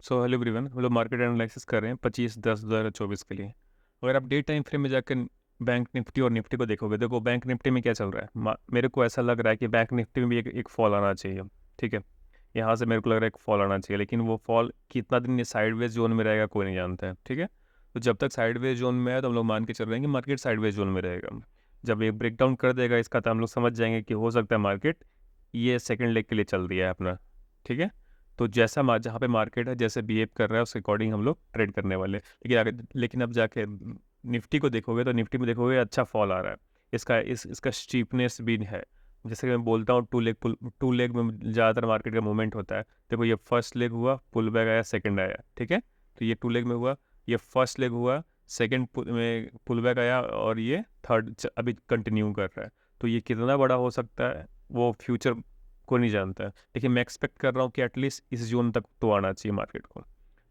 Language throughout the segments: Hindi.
सो हेलो एवरीवन, हम लोग मार्केट एनालिसिस कर रहे हैं 25/10/2024 के लिए। अगर आप डे टाइम फ्रेम में जाकर बैंक निफ्टी और निफ्टी को देखोगे, देखो बैंक निफ्टी में क्या चल रहा है। मेरे को ऐसा लग रहा है कि बैंक निफ्टी में भी एक फॉल आना चाहिए। ठीक है, यहाँ से मेरे को लग रहा है एक फॉल आना चाहिए, लेकिन वो फॉल कितना दिन ये साइडवेज जोन में रहेगा कोई नहीं जानता है। ठीक है, तो जब तक साइडवेज जोन में है तो हम लोग मान के चल रहे हैं कि मार्केट साइडवेज जोन में रहेगा। जब ये ब्रेक डाउन कर देगा इसका, तो हम लोग समझ जाएंगे कि हो सकता है मार्केट ये सेकेंड लेग के लिए चल दिया है अपना। ठीक है, तो जैसा जहाँ पे मार्केट है जैसे बिहेव कर रहा है उसके अकॉर्डिंग हम लोग ट्रेड करने वाले हैं। लेकिन अब जाके निफ्टी को देखोगे तो निफ्टी में देखोगे अच्छा फॉल आ रहा है। इसका स्टीपनेस भी है। जैसे कि मैं बोलता हूँ टू लेग में ज़्यादातर मार्केट का मूवमेंट होता है। देखो ये फर्स्ट लेग हुआ, पुल बैक आया, सेकंड आया। ठीक है, तो ये टू लेग में हुआ, ये फर्स्ट लेग हुआ, सेकंड में पुल बैक आया, और ये थर्ड अभी कंटिन्यू कर रहा है। तो ये कितना बड़ा हो सकता है वो फ्यूचर को नहीं जानता है, लेकिन मैं एक्सपेक्ट कर रहा हूँ कि एटलीस्ट इस जोन तक तो आना चाहिए मार्केट को।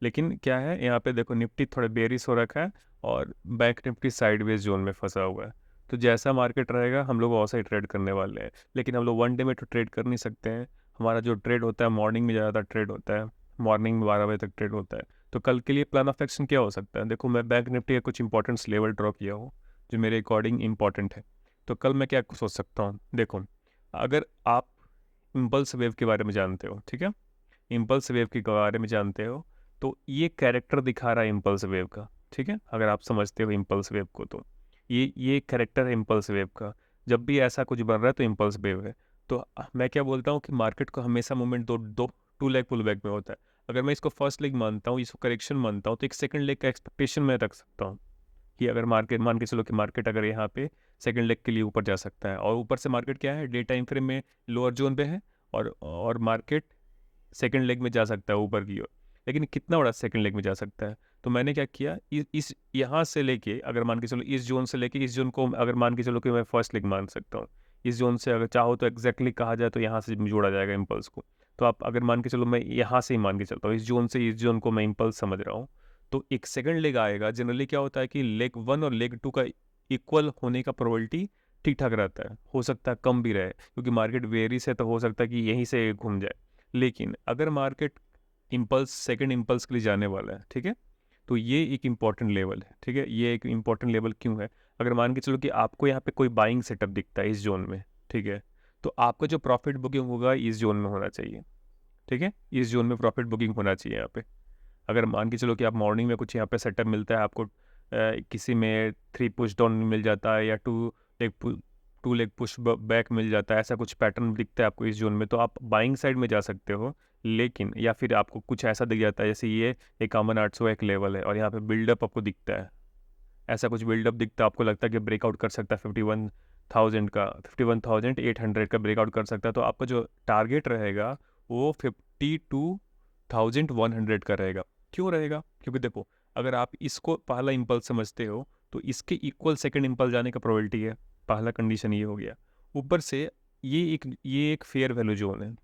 लेकिन क्या है, यहाँ पे देखो निफ्टी थोड़े बेरिश हो रखा है और बैंक निफ्टी साइडवेज जोन में फंसा हुआ है। तो जैसा मार्केट रहेगा हम लोग वैसा ही ट्रेड करने वाले हैं। लेकिन हम लोग वन डे में तो ट्रेड कर नहीं सकते हैं। हमारा जो ट्रेड होता है मॉर्निंग में ज़्यादातर ट्रेड होता है, मॉर्निंग में 12 बजे तक ट्रेड होता है। तो कल के लिए प्लान ऑफ एक्शन क्या हो सकता है? देखो मैं बैंक निफ्टी का कुछ इंपॉर्टेंट लेवल ड्रॉ किया हूँ जो मेरे अकॉर्डिंग इंपॉर्टेंट है। तो कल मैं क्या सोच सकता हूँ, देखो अगर आप इम्पल्स वेव के बारे में जानते हो, ठीक है, इम्पल्स वेव के बारे में जानते हो, तो ये कैरेक्टर दिखा रहा है इम्पल्स वेव का। ठीक है, अगर आप समझते हो इम्पल्स वेव को, तो ये कैरेक्टर है इम्पल्स वेव का। जब भी ऐसा कुछ बन रहा है तो इम्पल्स वेव है। तो मैं क्या बोलता हूँ कि मार्केट को हमेशा मूवमेंट दो दो टू लेग पुल बैक में होता है। अगर मैं इसको फर्स्ट लेग मानता हूँ, इसको करेक्शन मानता हूँ, तो एक सेकंड लेग का एक्सपेक्टेशन मैं रख सकता हूँ कि अगर मार्केट मान के चलो कि मार्केट अगर यहाँ पे सेकंड लेग के लिए ऊपर जा सकता है, और ऊपर से मार्केट क्या है, डे टाइम फ्रेम में लोअर जोन पे है, और मार्केट सेकंड लेग में जा सकता है ऊपर की ओर। लेकिन कितना बड़ा सेकंड लेग में जा सकता है? तो मैंने क्या किया, इस यहाँ से लेके अगर मान के चलो इस जोन से लेके इस जोन को अगर मान के चलो कि मैं फर्स्ट लेग मान सकता हूँ। इस जोन से अगर चाहो तो एग्जैक्टली कहा जाए तो यहाँ से जोड़ा जाएगा इम्पल्स को। तो आप अगर मान के चलो मैं यहाँ से ही मान के चलता हूँ, इस जोन से इस जोन को मैं इम्पल्स समझ रहा हूँ। तो एक सेकंड लेग आएगा। जनरली क्या होता है कि लेग वन और लेग टू का इक्वल होने का प्रोबेबिलिटी ठीक ठाक रहता है, हो सकता है कम भी रहे, क्योंकि मार्केट वेरीज है तो हो सकता है कि यहीं से घूम जाए। लेकिन अगर मार्केट इम्पल्स सेकंड इम्पल्स के लिए जाने वाला है, ठीक है, तो ये एक इम्पॉर्टेंट लेवल है। ठीक है, ये एक इम्पॉर्टेंट लेवल क्यों है? अगर मान के चलो कि आपको यहाँ पे कोई बाइंग सेटअप दिखता है इस जोन में, ठीक है, तो आपका जो प्रॉफिट बुकिंग होगा इस जोन में होना चाहिए। ठीक है, इस जोन में प्रॉफिट बुकिंग होना चाहिए यहाँ पे। अगर मान के चलो कि आप मॉर्निंग में कुछ यहाँ पे सेटअप मिलता है आपको, किसी में 3 पुश डाउन मिल जाता है या leg to leg push back मिल जाता है, ऐसा कुछ पैटर्न दिखता है आपको इस जोन में, तो आप बाइंग साइड में जा सकते हो। लेकिन या फिर आपको कुछ ऐसा दिख जाता है जैसे ये 51,800 एक लेवल है और यहाँ पे बिल्डअप आपको दिखता है, ऐसा कुछ बिल्डअप दिखता है, आपको लगता है कि ब्रेकआउट कर सकता है 51,000 का, 51,800 का ब्रेकआउट कर सकता है, तो आपका जो टारगेट रहेगा वो 52,100 का रहेगा। क्यों रहेगा? क्योंकि देखो अगर आप इसको पहला इम्पल्स समझते हो तो इसके इक्वल सेकंड इम्पल्स जाने का प्रोबेबिलिटी है। पहला कंडीशन ये हो गया। ऊपर से ये एक फेयर वैल्यू जोन है।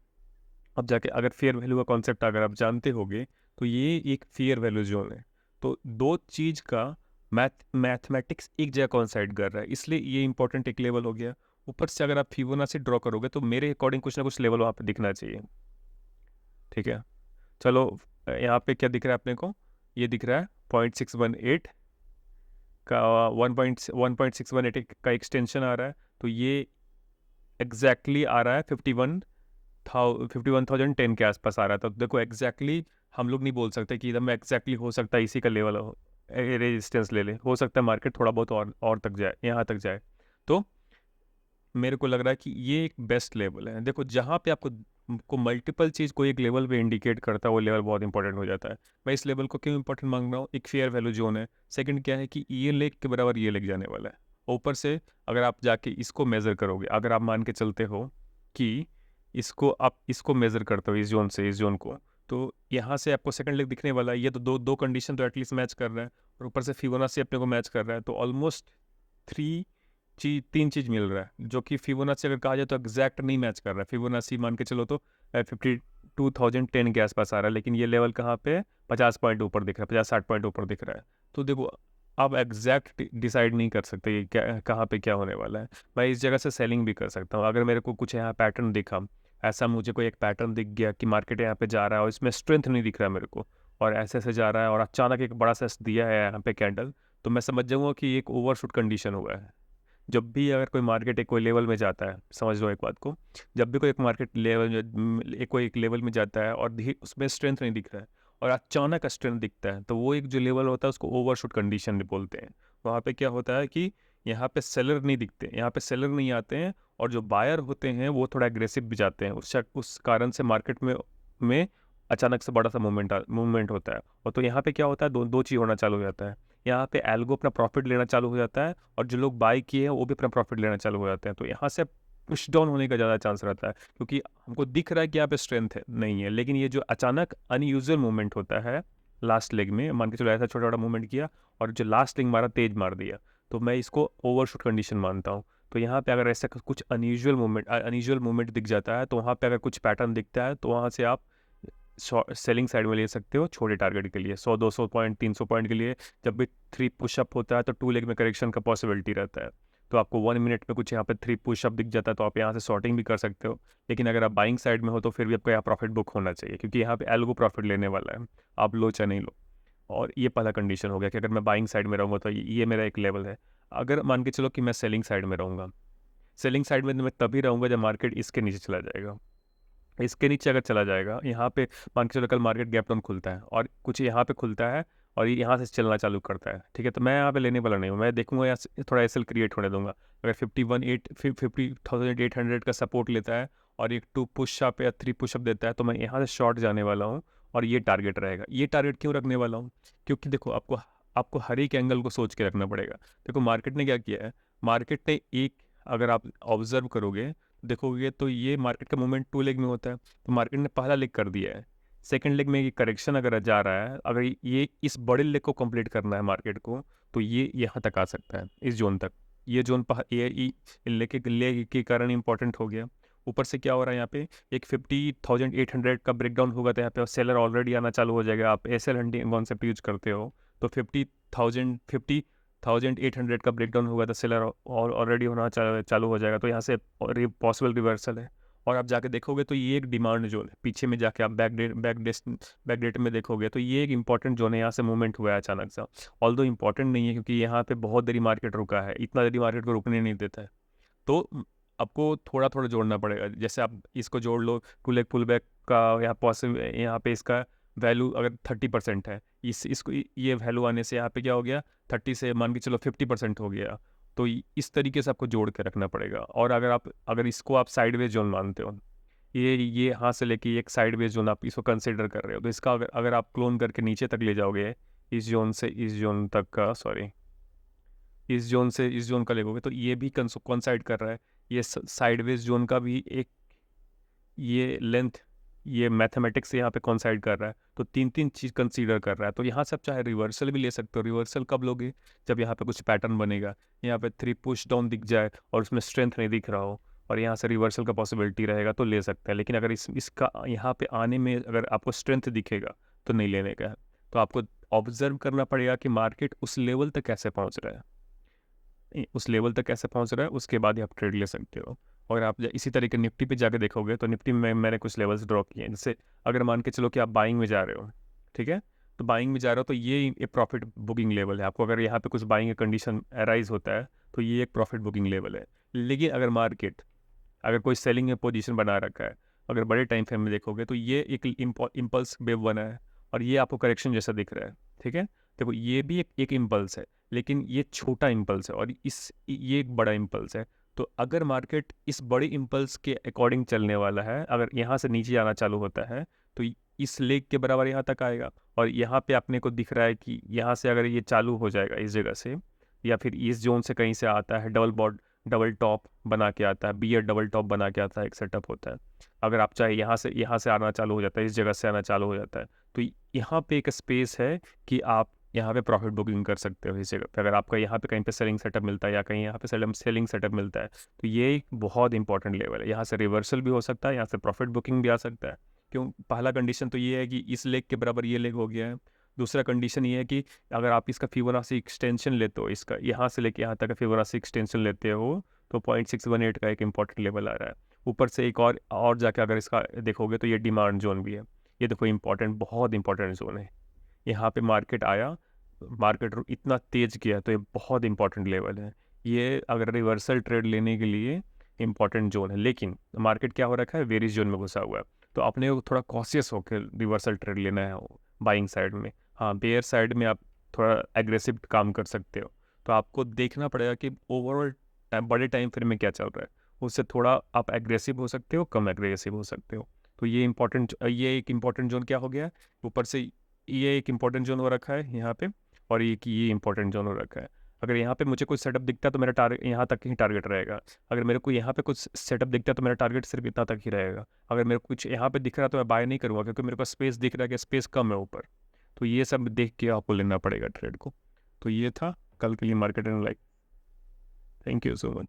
अब जाके अगर फेयर वैल्यू का कॉन्सेप्ट अगर आप जानते होगे तो ये एक फेयर वैल्यू जोन है। तो दो चीज़ का मैथमेटिक्स एक जगह कॉन्साइड कर रहा है, इसलिए ये इंपॉर्टेंट एक लेवल हो गया। ऊपर से अगर आप फिबोनाची ड्रॉ करोगे तो मेरे अकॉर्डिंग कुछ ना कुछ लेवल वहाँ पे दिखना चाहिए। ठीक है, चलो यहाँ पे क्या दिख रहा है अपने को? ये दिख रहा है 0.618 का, 1.618 का एक्सटेंशन आ रहा है। तो ये एग्जैक्टली आ रहा है 51,010 के आसपास आ रहा था। तो देखो एग्जैक्टली हम लोग नहीं बोल सकते कि एकदम एग्जैक्टली हो सकता है इसी का लेवल हो, रेजिस्टेंस ले ले, हो सकता है मार्केट थोड़ा बहुत और तक जाए, यहाँ तक जाए। तो मेरे को लग रहा है कि ये एक बेस्ट लेवल है। देखो जहाँ पे आपको मल्टीपल चीज़ को एक लेवल पे इंडिकेट करता है वो लेवल बहुत इंपॉर्टेंट हो जाता है। मैं इस लेवल को क्यों इंपॉर्टेंट मांग रहा हूँ? एक फेयर वैल्यू जोन है। सेकंड क्या है कि ये लेग के बराबर ये लेग जाने वाला है। ऊपर से अगर आप जाके इसको मेज़र करोगे, अगर आप मान के चलते हो कि इसको मेज़र करते हो इस जोन से इस जोन को, तो यहाँ से आपको सेकंड लेग दिखने वाला है। ये तो दो दो कंडीशन तो एटलीस्ट मैच कर रहा है, और ऊपर से फिबोनाची अपने को मैच कर रहा है। तो ऑलमोस्ट थ्री तीन चीज़ मिल रहा है, जो कि फिबोनाची अगर कहा जाए तो एग्जैक्ट नहीं मैच कर रहा है। फिबोनाची मान के चलो तो 52,010 के आसपास आ रहा है, लेकिन ये लेवल कहाँ पे है? 50 पॉइंट ऊपर दिख रहा है, 50-60 पॉइंट ऊपर दिख रहा है। तो देखो आप एग्जैक्ट डिसाइड नहीं कर सकते कि क्या कहाँ पे क्या होने वाला है। मैं इस जगह से सेलिंग भी कर सकता हूँ अगर मेरे को कुछ यहाँ पैटर्न दिखा, ऐसा मुझे कोई एक पैटर्न दिख गया कि मार्केट यहाँ पे जा रहा है और इसमें स्ट्रेंथ नहीं दिख रहा है मेरे को, और ऐसे ऐसे जा रहा है और अचानक एक बड़ा सा दिया है यहाँ पे कैंडल, तो मैं समझ जाऊंगा कि एक ओवरशूट कंडीशन हुआ है। जब भी अगर कोई मार्केट एक कोई लेवल में जाता है, समझ लो एक बात को, जब भी कोई एक मार्केट लेवल एक कोई एक लेवल में जाता है और उसमें स्ट्रेंथ नहीं दिख रहा है और अचानक स्ट्रेंथ दिखता है, तो वो एक जो लेवल होता है उसको ओवरशूट कंडीशन बोलते हैं। वहाँ पे क्या होता है कि यहाँ पे सेलर नहीं दिखते, यहाँ पे सेलर नहीं आते हैं, और जो बायर होते हैं वो थोड़ा एग्रेसिव भी जाते हैं, उस कारण से मार्केट में अचानक से बड़ा सा मूवमेंट होता है। और तो यहाँ पे क्या होता है, दो दो चीज़ होना चालू हो जाता है। यहाँ पे एल्गो अपना प्रॉफिट लेना चालू हो जाता है और जो लोग बाई किए हैं वो भी अपना प्रॉफिट लेना चालू हो जाते हैं। तो यहाँ से पुश डाउन होने का ज़्यादा चांस रहता है, क्योंकि हमको दिख रहा है कि यहाँ पे स्ट्रेंथ है नहीं है, लेकिन ये जो अचानक अनयूजुअल मूवमेंट होता है लास्ट लेग में, मान के चलो ऐसा छोटा छोटा मूवमेंट किया और जो लास्ट लेग मारा तेज मार दिया, तो मैं इसको ओवरशूट कंडीशन मानता हूँ। तो यहाँ पे अगर ऐसा कुछ अनयूजुअल मूवमेंट दिख जाता है, तो वहाँ पे अगर कुछ पैटर्न दिखता है, तो वहाँ से आप सेलिंग साइड में ले सकते हो छोटे टारगेट के लिए, 100-200 पॉइंट 300 पॉइंट के लिए। जब भी 3 पुशअप होता है तो 2 लेग में करेक्शन का पॉसिबिलिटी रहता है, तो आपको 1 मिनट में कुछ यहाँ पे 3 पुशअप दिख जाता है, तो आप यहाँ से शॉर्टिंग भी कर सकते हो। लेकिन अगर आप बाइंग साइड में हो तो फिर भी आपका यहाँ प्रॉफिट बुक होना चाहिए, क्योंकि यहाँ पे एल्गो प्रॉफिट लेने वाला है, आप लो चाहे नहीं लो। और ये पहला कंडीशन हो गया कि अगर मैं बाइंग साइड में रहूँगा तो ये मेरा एक लेवल है। अगर मान के चलो कि मैं सेलिंग साइड में रहूँगा, सेलिंग साइड में मैं तभी रहूँगा जब मार्केट इसके नीचे चला जाएगा। इसके नीचे अगर चला जाएगा, यहाँ पे मान के चलो कल मार्केट गैप डाउन खुलता है और कुछ यहाँ पे खुलता है और ये यहाँ से चलना चालू करता है, ठीक है, तो मैं यहाँ पे लेने वाला नहीं हूँ, मैं देखूंगा यहाँ से थोड़ा एसएल क्रिएट होने दूंगा। अगर 50,800 का सपोर्ट लेता है और एक 2 पुशअप या 3 पुशअप देता है, तो मैं यहाँ से शॉर्ट जाने वाला हूँ और ये टारगेट रहेगा। ये टारगेट क्यों रखने वाला हूँ? क्योंकि देखो, आपको आपको हर एक एंगल को सोच के रखना पड़ेगा। देखो मार्केट ने क्या किया है, मार्केट ने एक, अगर आप ऑब्जर्व करोगे देखोगे तो ये मार्केट का मूवमेंट 2 लेग में होता है, तो मार्केट ने पहला लेग कर दिया है, सेकंड लेग में ये करेक्शन अगर जा रहा है, अगर ये इस बड़े लेग को कंप्लीट करना है मार्केट को, तो ये यहाँ तक आ सकता है, इस जोन तक। ये जोन ये लेग के कारण इंपॉर्टेंट हो गया। ऊपर से क्या हो रहा है यहाँ पे, एक 50,800 का ब्रेकडाउन होगा तो यहाँ पे सेलर ऑलरेडी आना चालू हो जाएगा। आप S L hunting concept use करते हो तो 50,800 का ब्रेकडाउन होगा तो सेलर ऑलरेडी होना चालू हो जाएगा, तो यहाँ से पॉसिबल रिवर्सल है। और आप जाके देखोगे तो ये एक डिमांड जोन है, पीछे में जाके आप बैक डेट में देखोगे तो ये एक इंपॉर्टेंट जोन है, यहाँ से मूवमेंट हुआ है अचानक सा। ऑल्दो इंपॉर्टेंट नहीं है, क्योंकि यहाँ पे बहुत देरी मार्केट रुका है, इतना देरी मार्केट को रुकने नहीं देता है। तो आपको थोड़ा थोड़ा जोड़ना पड़ेगा। जैसे आप इसको जोड़ लो, 2 लेग पुल बैक का यहाँ पॉसिबल, यहाँ पे इसका वैल्यू अगर 30% है, इसको ये वैल्यू आने से यहाँ पे क्या हो गया, 30 से मान के चलो 50% हो गया। तो इस तरीके से आपको जोड़ के रखना पड़ेगा। और अगर इसको आप साइडवेज जोन मानते हो, ये यहाँ से लेके एक साइडवेज जोन आप इसको कंसिडर कर रहे हो, तो इसका अगर आप क्लोन करके नीचे तक ले जाओगे, इस जोन से इस जोन तक का, सॉरी, इस जोन से इस जोन का लेगोगे, तो ये भी कॉन्साइड कर रहा है, ये साइडवेज जोन का भी एक ये लेंथ, ये मैथमेटिक्स से यहाँ पे कॉन्साइड कर रहा है, तो 3 चीज़ कंसीडर कर रहा है। तो यहाँ से आप चाहे रिवर्सल भी ले सकते हो। रिवर्सल कब लोगे, जब यहाँ पे कुछ पैटर्न बनेगा, यहाँ पे 3 पुश डाउन दिख जाए और उसमें स्ट्रेंथ नहीं दिख रहा हो और यहाँ से रिवर्सल का पॉसिबिलिटी रहेगा तो ले सकते हैं। लेकिन अगर इसका यहाँ पे आने में अगर आपको स्ट्रेंथ दिखेगा तो नहीं लेने का है। तो आपको ऑब्जर्व करना पड़ेगा कि मार्केट उस लेवल तक कैसे पहुँच रहा है, उस लेवल तक कैसे पहुंच रहा है, उसके बाद ही आप ट्रेड ले सकते हो। और आप इसी तरीके निफ्टी पे जाके देखोगे तो निफ्टी में मैंने कुछ लेवल्स ड्रॉ किए हैं। जैसे अगर मान के चलो कि आप बाइंग में जा रहे हो, ठीक है, तो बाइंग में जा रहे हो तो ये एक प्रॉफिट बुकिंग लेवल है। आपको अगर यहाँ पे कुछ बाइंग का कंडीशन अराइज होता है तो ये एक प्रॉफिट बुकिंग लेवल है। लेकिन अगर मार्केट, अगर कोई सेलिंग में पोजीशन बना रखा है, अगर बड़े टाइम फ्रेम में देखोगे तो ये एक इम्पल्स वेव बना है और ये आपको करेक्शन जैसा दिख रहा है, ठीक है। देखो ये भी एक इम्पल्स है, लेकिन ये छोटा इम्पल्स है और ये एक बड़ा इम्पल्स है। तो अगर मार्केट इस बड़े इम्पल्स के अकॉर्डिंग चलने वाला है, अगर यहाँ से नीचे आना चालू होता है तो इस लेग के बराबर यहाँ तक आएगा। और यहाँ पे अपने को दिख रहा है कि यहाँ से अगर ये चालू हो जाएगा इस जगह से, या फिर इस जोन से कहीं से आता है, डबल टॉप बना के आता है, बियर डबल टॉप बना के आता है, एक सेटअप होता है। अगर आप चाहे यहाँ से आना चालू हो जाता है, इस जगह से आना चालू हो जाता है, तो यहाँ पे एक स्पेस है कि आप यहाँ पे प्रॉफिट बुकिंग कर सकते हो इस जगह पे। अगर आपका यहाँ पे कहीं पे सेलिंग सेटअप मिलता है या कहीं यहाँ पे सेलिंग सेटअप मिलता है, तो ये एक बहुत इंपॉर्टेंट लेवल है। यहाँ से रिवर्सल भी हो सकता है, यहाँ से प्रॉफिट बुकिंग भी आ सकता है। क्यों? पहला कंडीशन तो ये है कि इस लेग के बराबर ये लेग हो गया है। दूसरा कंडीशन ये है कि अगर आप इसका फिबोनाची एक्सटेंशन लेते हो, इसका यहाँ से लेके यहाँ तक का फिबोनाची एक्सटेंशन लेते हो, तो 0.618 का एक इंपॉर्टेंट लेवल आ रहा है। ऊपर से एक और जाके अगर इसका देखोगे तो ये डिमांड जोन भी है। ये देखो इंपॉर्टेंट, बहुत इंपॉर्टेंट जोन है। यहाँ पे मार्केट आया, मार्केट इतना तेज गया, तो ये बहुत इंपॉर्टेंट लेवल है। ये अगर रिवर्सल ट्रेड लेने के लिए इंपॉर्टेंट जोन है, लेकिन मार्केट क्या हो रखा है, वेरियस जोन में घुसा हुआ है। तो अपने को थोड़ा कॉशियस होकर रिवर्सल ट्रेड लेना है बाइंग साइड में। हाँ, बेयर साइड में आप थोड़ा एग्रेसिव काम कर सकते हो। तो आपको देखना पड़ेगा कि ओवरऑल बड़े टाइम फ्रेम में क्या चल रहा है, उससे थोड़ा आप एग्रेसिव हो सकते हो, कम एग्रेसिव हो सकते हो। तो ये एक इम्पॉर्टेंट जोन क्या हो गया है, ऊपर से ये एक इम्पॉर्टेंट जोन हो रखा है यहाँ पे, और ये इम्पॉर्टेंट जोन हो रखा है। अगर यहाँ पे मुझे कुछ सेटअप दिखता है तो मेरा टारगेट यहाँ तक ही टारगेट रहेगा। अगर मेरे को यहाँ पे कुछ सेटअप दिखता है तो मेरा टारगेट सिर्फ इतना तक ही रहेगा। अगर मेरे को कुछ यहाँ पे दिख रहा है तो मैं बाय नहीं करूँगा, क्योंकि मेरे पास स्पेस दिख रहा है कि स्पेस कम है ऊपर। तो ये सब देख के आपको लेना पड़ेगा ट्रेड को। तो ये था कल के लिए market and like. Thank you so much.